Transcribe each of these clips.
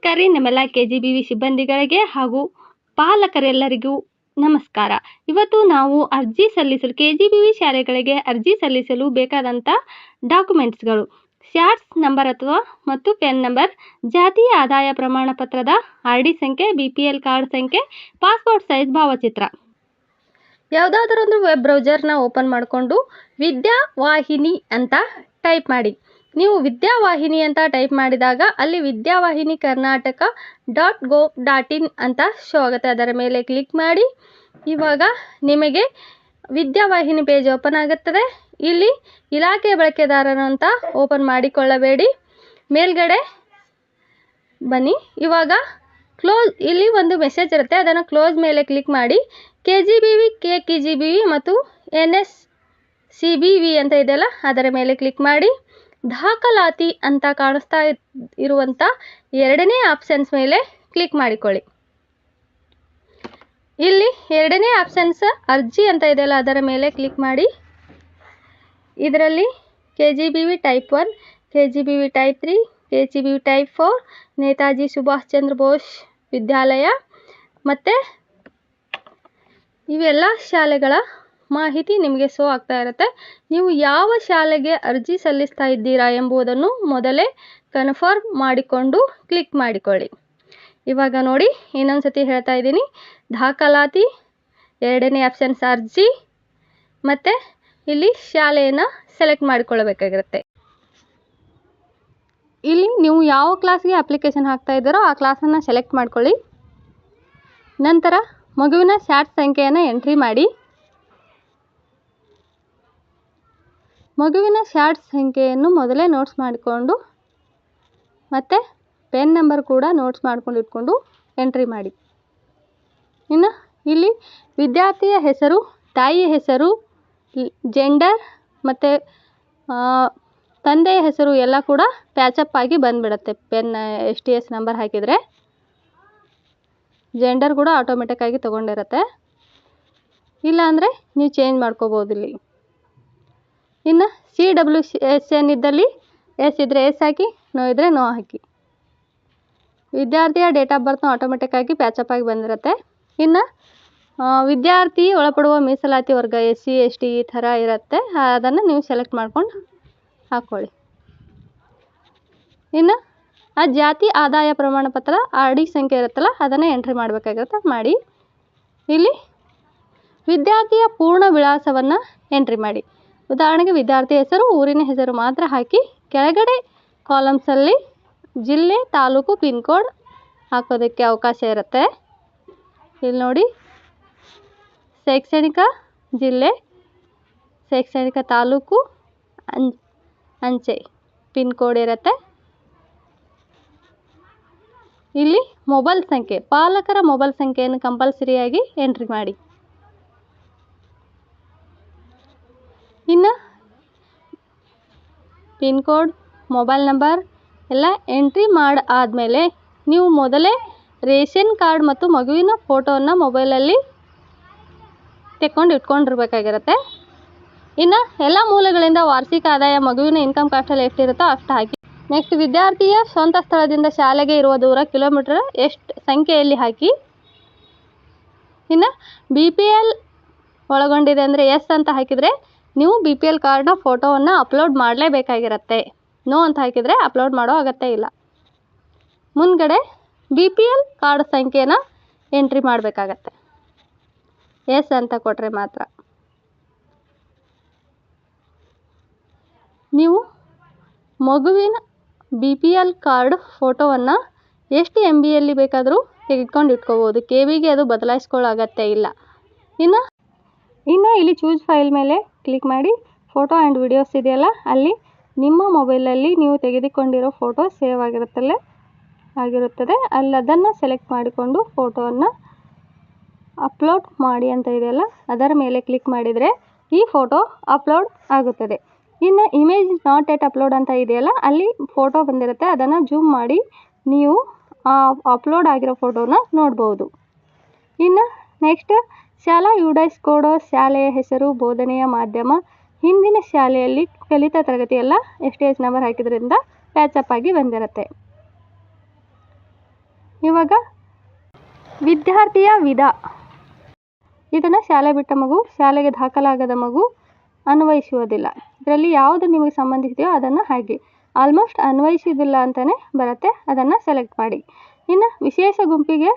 ನಮಸ್ಕಾರ ರೀ ನಮ್ಮೆಲ್ಲ KGBV ಸಿಬ್ಬಂದಿಗಳಿಗೆ ಹಾಗೂ ಪಾಲಕರೆಲ್ಲರಿಗೂ ನಮಸ್ಕಾರ. ಇವತ್ತು ನಾವು ಅರ್ಜಿ ಸಲ್ಲಿಸಲು KGBV ಶಾಲೆಗಳಿಗೆ ಅರ್ಜಿ ಸಲ್ಲಿಸಲು ಬೇಕಾದಂಥ ಡಾಕ್ಯುಮೆಂಟ್ಸ್ಗಳು ಸ್ಯಾಟ್ಸ್ ನಂಬರ್ ಅಥವಾ ಮತ್ತು ಪೆನ್ ನಂಬರ್, ಜಾತಿಯ ಆದಾಯ ಪ್ರಮಾಣ ಪತ್ರದ RD ಸಂಖ್ಯೆ, BPL ಕಾರ್ಡ್ ಸಂಖ್ಯೆ, ಪಾಸ್ಪೋರ್ಟ್ ಸೈಜ್ ಭಾವಚಿತ್ರ. ಯಾವುದಾದ್ರೂ ಒಂದು ವೆಬ್ ಬ್ರೌಸರ್ನ ಓಪನ್ ಮಾಡಿಕೊಂಡು ವಿದ್ಯಾವಾಹಿನಿ ಅಂತ ಟೈಪ್ ಮಾಡಿ. ನೀವು ವಿದ್ಯಾವಾಹಿನಿ ಅಂತ ಟೈಪ್ ಮಾಡಿದಾಗ ಅಲ್ಲಿ ವಿದ್ಯಾವಾಹಿನಿ ಕರ್ನಾಟಕ .gov.in ಅಂತ ಶೋ ಆಗುತ್ತೆ. ಅದರ ಮೇಲೆ ಕ್ಲಿಕ್ ಮಾಡಿ. ಇವಾಗ ನಿಮಗೆ ವಿದ್ಯಾವಾಹಿನಿ ಪೇಜ್ ಓಪನ್ ಆಗುತ್ತದೆ. ಇಲ್ಲಿ ಇಲಾಖೆ ಬಳಕೆದಾರರು ಅಂತ ಓಪನ್ ಮಾಡಿಕೊಳ್ಳಬೇಡಿ, ಮೇಲ್ಗಡೆ ಬನ್ನಿ. ಇವಾಗ ಕ್ಲೋಸ್, ಇಲ್ಲಿ ಒಂದು ಮೆಸೇಜ್ ಇರುತ್ತೆ, ಅದನ್ನು ಕ್ಲೋಸ್ ಮೇಲೆ ಕ್ಲಿಕ್ ಮಾಡಿ. KGBV KGBV ಮತ್ತು NSCBV ಅಂತ ಇದೆಯಲ್ಲ ಅದರ ಮೇಲೆ ಕ್ಲಿಕ್ ಮಾಡಿ. ದಾಖಲಾತಿ ಅಂತ ಕಾಣಿಸ್ತಾ ಇರುವಂಥ ಎರಡನೇ ಆಪ್ಷನ್ಸ್ ಮೇಲೆ ಕ್ಲಿಕ್ ಮಾಡಿಕೊಳ್ಳಿ. ಇಲ್ಲಿ ಎರಡನೇ ಆಪ್ಷನ್ಸ್ ಅರ್ಜಿ ಅಂತ ಇದೆಯಲ್ಲ ಅದರ ಮೇಲೆ ಕ್ಲಿಕ್ ಮಾಡಿ. ಇದರಲ್ಲಿ KGBV type 1, KGBV type 3, KGBV type 4, Netaji Subhash Chandra Bose Vidyalaya ಮತ್ತು ಇವೆಲ್ಲ ಶಾಲೆಗಳ ಮಾಹಿತಿ ನಿಮಗೆ ಶೋ ಆಗ್ತಾ ಇರುತ್ತೆ. ನೀವು ಯಾವ ಶಾಲೆಗೆ ಅರ್ಜಿ ಸಲ್ಲಿಸ್ತಾ ಇದ್ದೀರಾ ಎಂಬುದನ್ನು ಮೊದಲೇ ಕನ್ಫರ್ಮ್ ಮಾಡಿಕೊಂಡು ಕ್ಲಿಕ್ ಮಾಡಿಕೊಳ್ಳಿ. ಇವಾಗ ನೋಡಿ, ಇನ್ನೊಂದು ಸತಿ ಹೇಳ್ತಾ ಇದ್ದೀನಿ. ದಾಖಲಾತಿ, ಎರಡನೇ ಆಪ್ಷನ್ಸ್ ಅರ್ಜಿ ಮತ್ತು ಇಲ್ಲಿ ಶಾಲೆಯನ್ನು ಸೆಲೆಕ್ಟ್ ಮಾಡಿಕೊಳ್ಳಬೇಕಾಗಿರುತ್ತೆ. ಇಲ್ಲಿ ನೀವು ಯಾವ ಕ್ಲಾಸ್ಗೆ ಅಪ್ಲಿಕೇಶನ್ ಹಾಕ್ತಾ ಇದ್ದೀರೋ ಆ ಕ್ಲಾಸನ್ನು ಸೆಲೆಕ್ಟ್ ಮಾಡ್ಕೊಳ್ಳಿ. ನಂತರ ಮಗುವಿನ ಸ್ಯಾಟ್ ಸಂಖ್ಯೆಯನ್ನು ಎಂಟ್ರಿ ಮಾಡಿ. ಮಗುವಿನ ಸ್ಯಾಟ್ ಸಂಖ್ಯೆಯನ್ನು ಮೊದಲೇ ನೋಟ್ಸ್ ಮಾಡಿಕೊಂಡು ಮತ್ತು ಪೆನ್ ನಂಬರ್ ಕೂಡ ನೋಟ್ಸ್ ಮಾಡ್ಕೊಂಡು ಇಟ್ಕೊಂಡು ಎಂಟ್ರಿ ಮಾಡಿ. ಇನ್ನು ಇಲ್ಲಿ ವಿದ್ಯಾರ್ಥಿಯ ಹೆಸರು, ತಾಯಿಯ ಹೆಸರು, ಜೆಂಡರ್ ಮತ್ತು ತಂದೆಯ ಹೆಸರು ಎಲ್ಲ ಕೂಡ ಪ್ಯಾಚಪ್ ಆಗಿ ಬಂದುಬಿಡುತ್ತೆ. ಪೆನ್ STS ನಂಬರ್ ಹಾಕಿದರೆ ಜೆಂಡರ್ ಕೂಡ ಆಟೋಮೆಟಿಕ್ಕಾಗಿ ತೊಗೊಂಡಿರುತ್ತೆ. ಇಲ್ಲಾಂದರೆ ನೀವು ಚೇಂಜ್ ಮಾಡ್ಕೋಬೋದು ಇಲ್ಲಿ. ಇನ್ನು CWSN ಇದ್ದಲ್ಲಿ ಎಸ್ ಇದ್ದರೆ ಎಸ್ ಹಾಕಿ, ನೋ ಇದ್ದರೆ ನೋ ಹಾಕಿ. ವಿದ್ಯಾರ್ಥಿಯ ಡೇಟ್ ಆಫ್ ಬರ್ತ್ನ ಆಟೋಮೆಟಿಕ್ಕಾಗಿ ಪ್ಯಾಚಪ್ ಆಗಿ ಬಂದಿರುತ್ತೆ. ಇನ್ನು ವಿದ್ಯಾರ್ಥಿ ಒಳಪಡುವ ಮೀಸಲಾತಿ ವರ್ಗ SC ST ಈ ಥರ ಇರುತ್ತೆ, ಅದನ್ನು ನೀವು ಸೆಲೆಕ್ಟ್ ಮಾಡ್ಕೊಂಡು ಹಾಕ್ಕೊಳ್ಳಿ. ಇನ್ನು ಆ ಜಾತಿ ಆದಾಯ ಪ್ರಮಾಣ ಪತ್ರ RD ಸಂಖ್ಯೆ ಇರುತ್ತಲ್ಲ ಅದನ್ನು ಎಂಟ್ರಿ ಮಾಡಬೇಕಾಗಿರುತ್ತೆ, ಮಾಡಿ. ಇಲ್ಲಿ ವಿದ್ಯಾರ್ಥಿಯ ಪೂರ್ಣ ವಿಳಾಸವನ್ನು ಎಂಟ್ರಿ ಮಾಡಿ. ಉದಾಹರಣೆಗೆ ವಿದ್ಯಾರ್ಥಿ ಹೆಸರು, ಊರಿನ ಹೆಸರು ಮಾತ್ರ ಹಾಕಿ ಕೆಳಗಡೆ ಕಾಲಮ್ಸಲ್ಲಿ ಜಿಲ್ಲೆ, ತಾಲೂಕು, ಪಿನ್ ಕೋಡ್ ಹಾಕೋದಕ್ಕೆ ಅವಕಾಶ ಇರುತ್ತೆ. ಇಲ್ಲಿ ನೋಡಿ, ಶೈಕ್ಷಣಿಕ ಜಿಲ್ಲೆ, ಶೈಕ್ಷಣಿಕ ತಾಲೂಕು, ಅಂಚೆ ಪಿನ್ ಕೋಡ್ ಇರುತ್ತೆ. ಇಲ್ಲಿ ಮೊಬೈಲ್ ಸಂಖ್ಯೆ, ಪಾಲಕರ ಮೊಬೈಲ್ ಸಂಖ್ಯೆಯನ್ನು ಕಂಪಲ್ಸರಿಯಾಗಿ ಎಂಟ್ರಿ ಮಾಡಿ. ಇನ್ನು ಪಿನ್ ಕೋಡ್, ಮೊಬೈಲ್ ನಂಬರ್ ಎಲ್ಲ ಎಂಟ್ರಿ ಆದಮೇಲೆ ನೀವು ಮೊದಲೇ ರೇಷನ್ ಕಾರ್ಡ್ ಮತ್ತು ಮಗುವಿನ ಫೋಟೋವನ್ನು ಮೊಬೈಲಲ್ಲಿ ತೆಕ್ಕೊಂಡು ಇಟ್ಕೊಂಡಿರ್ಬೇಕಾಗಿರುತ್ತೆ. ಇನ್ನು ಎಲ್ಲ ಮೂಲಗಳಿಂದ ವಾರ್ಷಿಕ ಆದಾಯ, ಮಗುವಿನ ಇನ್ಕಮ್ ಕಾಸ್ಟಲ್ಲಿ ಎಷ್ಟಿರುತ್ತೋ ಅಷ್ಟು ಹಾಕಿ. ನೆಕ್ಸ್ಟ್ ವಿದ್ಯಾರ್ಥಿಯ ಸ್ವಂತ ಸ್ಥಳದಿಂದ ಶಾಲೆಗೆ ಇರುವ ದೂರ ಕಿಲೋಮೀಟರ್ ಎಷ್ಟು ಸಂಖ್ಯೆಯಲ್ಲಿ ಹಾಕಿ. ಇನ್ನು BPL ಒಳಗೊಂಡಿದೆ ಅಂದರೆ ಎಸ್ ಅಂತ ಹಾಕಿದರೆ ನೀವು BPL ಕಾರ್ಡ್ನ ಫೋಟೋವನ್ನು ಅಪ್ಲೋಡ್ ಮಾಡಲೇಬೇಕಾಗಿರುತ್ತೆ. ನೋ ಅಂತ ಹಾಕಿದರೆ ಅಪ್ಲೋಡ್ ಮಾಡೋ ಅಗತ್ಯ ಇಲ್ಲ. ಮುಂದ್ಗಡೆ BPL ಕಾರ್ಡ್ ಸಂಖ್ಯೆನ ಎಂಟ್ರಿ ಮಾಡಬೇಕಾಗತ್ತೆ, ಎಸ್ ಅಂತ ಕೊಟ್ಟರೆ ಮಾತ್ರ. ನೀವು ಮಗುವಿನ BPL ಕಾರ್ಡ್ ಫೋಟೋವನ್ನು ಎಷ್ಟು MBಯಲ್ಲಿ ಬೇಕಾದರೂ ತೆಗೆದುಕೊಂಡು ಇಟ್ಕೋಬೋದು, KBಗೆ ಅದು ಬದಲಾಯಿಸ್ಕೊಳ್ಳೋ ಅಗತ್ಯ ಇಲ್ಲ. ಇನ್ನು ಇಲ್ಲಿ ಚೂಸ್ ಫೈಲ್ ಮೇಲೆ ಕ್ಲಿಕ್ ಮಾಡಿ. ಫೋಟೋ ಆ್ಯಂಡ್ ವಿಡಿಯೋಸ್ ಇದೆಯಲ್ಲ, ಅಲ್ಲಿ ನಿಮ್ಮ ಮೊಬೈಲಲ್ಲಿ ನೀವು ತೆಗೆದುಕೊಂಡಿರೋ ಫೋಟೋ ಸೇವ್ ಆಗಿರುತ್ತದೆ. ಅಲ್ಲಿ ಅದನ್ನು ಸೆಲೆಕ್ಟ್ ಮಾಡಿಕೊಂಡು ಫೋಟೋವನ್ನು ಅಪ್ಲೋಡ್ ಮಾಡಿ ಅಂತ ಇದೆಯಲ್ಲ ಅದರ ಮೇಲೆ ಕ್ಲಿಕ್ ಮಾಡಿದರೆ ಈ ಫೋಟೋ ಅಪ್ಲೋಡ್ ಆಗುತ್ತದೆ. ಇನ್ನು ಇಮೇಜ್ ನಾಟ್ ಎಟ್ ಅಪ್ಲೋಡ್ ಅಂತ ಇದೆಯಲ್ಲ, ಅಲ್ಲಿ ಫೋಟೋ ಬಂದಿರುತ್ತೆ, ಅದನ್ನು ಜೂಮ್ ಮಾಡಿ ನೀವು ಅಪ್ಲೋಡ್ ಆಗಿರೋ ಫೋಟೋನ ನೋಡ್ಬೋದು. ಇನ್ನು ನೆಕ್ಸ್ಟ್ ಶಾಲಾ UDIS ಕೋಡು, ಶಾಲೆಯ ಹೆಸರು, ಬೋಧನೆಯ ಮಾಧ್ಯಮ, ಹಿಂದಿನ ಶಾಲೆಯಲ್ಲಿ ಕಲಿತ ತರಗತಿ ಎಲ್ಲ STS ನಂಬರ್ ಹಾಕಿದ್ರಿಂದ ಪ್ಯಾಚಪ್ ಆಗಿ ಬಂದಿರುತ್ತೆ. ಇವಾಗ ವಿದ್ಯಾರ್ಥಿಯ ವಿಧ, ಇದನ್ನು ಶಾಲೆ ಬಿಟ್ಟ ಮಗು, ಶಾಲೆಗೆ ದಾಖಲಾಗದ ಮಗು, ಅನ್ವಯಿಸುವುದಿಲ್ಲ. ಇದರಲ್ಲಿ ಯಾವುದು ನಿಮಗೆ ಸಂಬಂಧಿಸಿದೆಯೋ ಅದನ್ನು ಹಾಕಿ. ಆಲ್ಮೋಸ್ಟ್ ಅನ್ವಯಿಸುವುದಿಲ್ಲ ಅಂತಲೇ ಬರುತ್ತೆ, ಅದನ್ನು ಸೆಲೆಕ್ಟ್ ಮಾಡಿ. ಇನ್ನು ವಿಶೇಷ ಗುಂಪಿಗೆ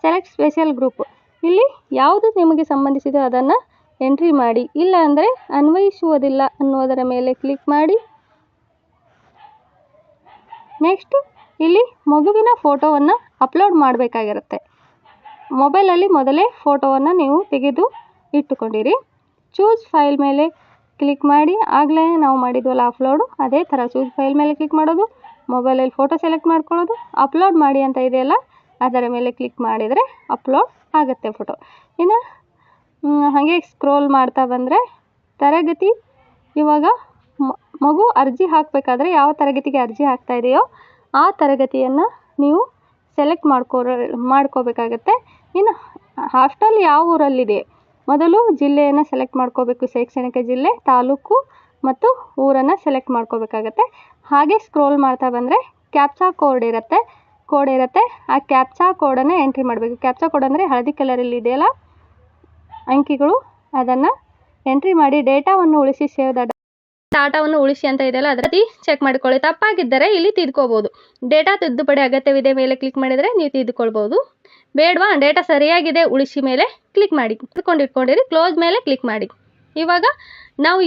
ಸೆಲೆಕ್ಟ್ ಸ್ಪೆಷಲ್ ಗ್ರೂಪ್, ಇಲ್ಲಿ ಯಾವುದು ನಿಮಗೆ ಸಂಬಂಧಿಸಿದೆಯೋ ಅದನ್ನು ಎಂಟ್ರಿ ಮಾಡಿ. ಇಲ್ಲ ಅಂದರೆ ಅನ್ವಯಿಸುವುದಿಲ್ಲ ಅನ್ನೋದರ ಮೇಲೆ ಕ್ಲಿಕ್ ಮಾಡಿ. ನೆಕ್ಸ್ಟ್ ಇಲ್ಲಿ ಮಗುವಿನ ಫೋಟೋವನ್ನು ಅಪ್ಲೋಡ್ ಮಾಡಬೇಕಾಗಿರುತ್ತೆ. ಮೊಬೈಲಲ್ಲಿ ಮೊದಲೇ ಫೋಟೋವನ್ನು ನೀವು ತೆಗೆದು ಇಟ್ಟುಕೊಂಡಿರಿ. ಚೂಸ್ ಫೈಲ್ ಮೇಲೆ ಕ್ಲಿಕ್ ಮಾಡಿ. ಆಗಲೇ ನಾವು ಮಾಡಿದ್ವಲ್ಲ ಅಪ್ಲೋಡು, ಅದೇ ಥರ ಚೂಸ್ ಫೈಲ್ ಮೇಲೆ ಕ್ಲಿಕ್ ಮಾಡೋದು, ಮೊಬೈಲಲ್ಲಿ ಫೋಟೋ ಸೆಲೆಕ್ಟ್ ಮಾಡ್ಕೊಳ್ಳೋದು, ಅಪ್ಲೋಡ್ ಮಾಡಿ ಅಂತ ಇದೆಯಲ್ಲ ಅದರ ಮೇಲೆ ಕ್ಲಿಕ್ ಮಾಡಿದರೆ ಅಪ್ಲೋಡ್ ಆಗುತ್ತೆ ಫೋಟೋ. ಇನ್ನು ಹಾಗೆ ಸ್ಕ್ರೋಲ್ ಮಾಡ್ತಾ ಬಂದರೆ ತರಗತಿ, ಇವಾಗ ಮಗು ಅರ್ಜಿ ಹಾಕಬೇಕಾದ್ರೆ ಯಾವ ತರಗತಿಗೆ ಅರ್ಜಿ ಹಾಕ್ತಾ ಇದೆಯೋ ಆ ತರಗತಿಯನ್ನು ನೀವು ಸೆಲೆಕ್ಟ್ ಮಾಡ್ಕೋಬೇಕಾಗತ್ತೆ. ಇನ್ನು ಹಾಸ್ಟೆಲ್ ಯಾವ ಊರಲ್ಲಿದೆ, ಮೊದಲು ಜಿಲ್ಲೆಯನ್ನು ಸೆಲೆಕ್ಟ್ ಮಾಡ್ಕೋಬೇಕು. ಶೈಕ್ಷಣಿಕ ಜಿಲ್ಲೆ, ತಾಲೂಕು ಮತ್ತು ಊರನ್ನು ಸೆಲೆಕ್ಟ್ ಮಾಡ್ಕೋಬೇಕಾಗತ್ತೆ. ಹಾಗೆ ಸ್ಕ್ರೋಲ್ ಮಾಡ್ತಾ ಬಂದರೆ ಕ್ಯಾಪ್ಚಾ ಕೋಡ್ ಇರುತ್ತೆ. ಆ ಕ್ಯಾಪ್ಚಾ ಕೋಡನ್ನು ಎಂಟ್ರಿ ಮಾಡಬೇಕು. ಕ್ಯಾಪ್ಚಾ ಕೋಡ್ ಅಂದರೆ ಹಳದಿ ಕಲರಲ್ಲಿ ಇದೆಯಲ್ಲ ಅಂಕಿಗಳು, ಅದನ್ನು ಎಂಟ್ರಿ ಮಾಡಿ. ಡೇಟಾವನ್ನು ಉಳಿಸಿ, ಸೇವ್ ದ ಡಾಟಾವನ್ನು ಉಳಿಸಿ ಅಂತ ಇದೆಯಲ್ಲ ಅದರಲ್ಲಿ ಚೆಕ್ ಮಾಡಿಕೊಳ್ಳಿ. ತಪ್ಪಾಗಿದ್ದರೆ ಇಲ್ಲಿ ತಿದ್ಕೋಬೋದು. ಡೇಟಾ ತಿದ್ದುಪಡಿ ಅಗತ್ಯವಿದೆ ಮೇಲೆ ಕ್ಲಿಕ್ ಮಾಡಿದರೆ ನೀವು ತಿದ್ದುಕೊಳ್ಬೋದು. ಬೇಡವಾ, ಡೇಟಾ ಸರಿಯಾಗಿದೆ ಉಳಿಸಿ ಮೇಲೆ ಕ್ಲಿಕ್ ಮಾಡಿ. ಇಟ್ಕೊಂಡಿರಿ, ಕ್ಲೋಸ್ ಮೇಲೆ ಕ್ಲಿಕ್ ಮಾಡಿ. ಇವಾಗ ನಾವು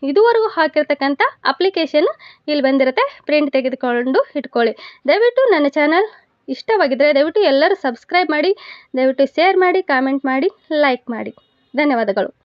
ಇದುವರೆಗೂ ಹಾಕಿರ್ತಕ್ಕಂಥ ಅಪ್ಲಿಕೇಶನ್ ಇಲ್ಲಿ ಬಂದಿರುತ್ತೆ. ಪ್ರಿಂಟ್ ತೆಗೆದುಕೊಂಡು ಇಟ್ಕೊಳ್ಳಿ. ದಯವಿಟ್ಟು ನನ್ನ ಚಾನಲ್ ಇಷ್ಟವಾಗಿದ್ದರೆ ದಯವಿಟ್ಟು ಎಲ್ಲರೂ ಸಬ್ಸ್ಕ್ರೈಬ್ ಮಾಡಿ, ದಯವಿಟ್ಟು ಶೇರ್ ಮಾಡಿ, ಕಾಮೆಂಟ್ ಮಾಡಿ, ಲೈಕ್ ಮಾಡಿ. ಧನ್ಯವಾದಗಳು.